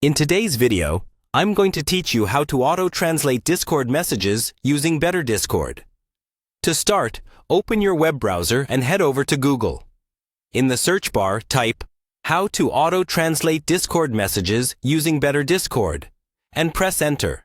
In today's video, I'm going to teach you how to auto-translate Discord messages using Better Discord. To start, open your web browser and head over to Google. In the search bar, type "How to auto-translate Discord messages using Better Discord" and press Enter.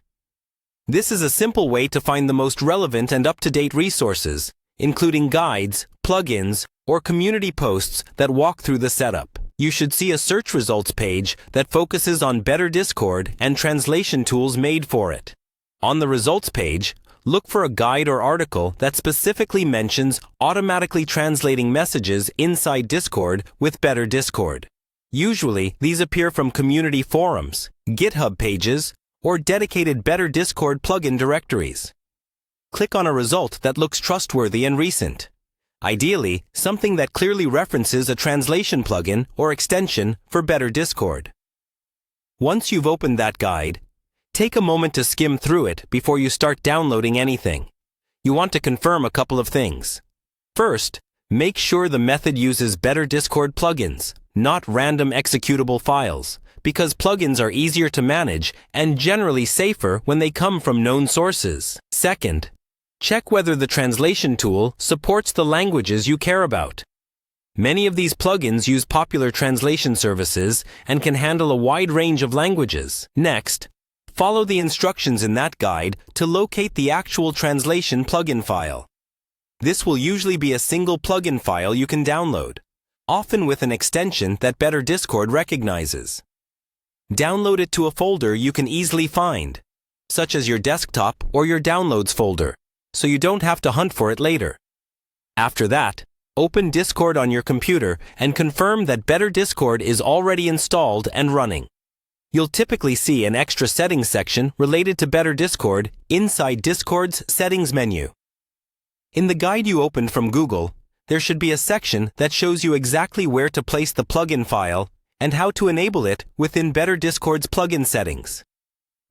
This is a simple way to find the most relevant and up-to-date resources, including guides, plugins, or community posts that walk through the setup. You should see a search results page that focuses on Better Discord and translation tools made for it. On the results page, look for a guide or article that specifically mentions automatically translating messages inside Discord with Better Discord. Usually, these appear from community forums, GitHub pages, or dedicated Better Discord plugin directories. Click on a result that looks trustworthy and recent. Ideally, something that clearly references a translation plugin or extension for Better Discord. Once you've opened that guide, take a moment to skim through it before you start downloading anything. You want to confirm a couple of things. First, make sure the method uses Better Discord plugins, not random executable files, because plugins are easier to manage and generally safer when they come from known sources. Second, check whether the translation tool supports the languages you care about. Many of these plugins use popular translation services and can handle a wide range of languages. Next, follow the instructions in that guide to locate the actual translation plugin file. This will usually be a single plugin file you can download, often with an extension that Better Discord recognizes. Download it to a folder you can easily find, such as your desktop or your downloads folder, so you don't have to hunt for it later. After that, open Discord on your computer and confirm that Better Discord is already installed and running. You'll typically see an extra settings section related to Better Discord inside Discord's settings menu. In the guide you opened from Google, there should be a section that shows you exactly where to place the plugin file and how to enable it within Better Discord's plugin settings.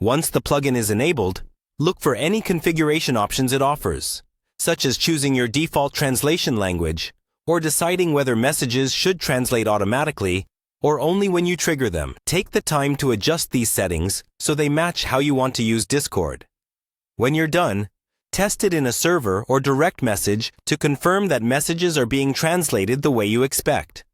Once the plugin is enabled, look for any configuration options it offers, such as choosing your default translation language or deciding whether messages should translate automatically or only when you trigger them. Take the time to adjust these settings so they match how you want to use Discord. When you're done, test it in a server or direct message to confirm that messages are being translated the way you expect.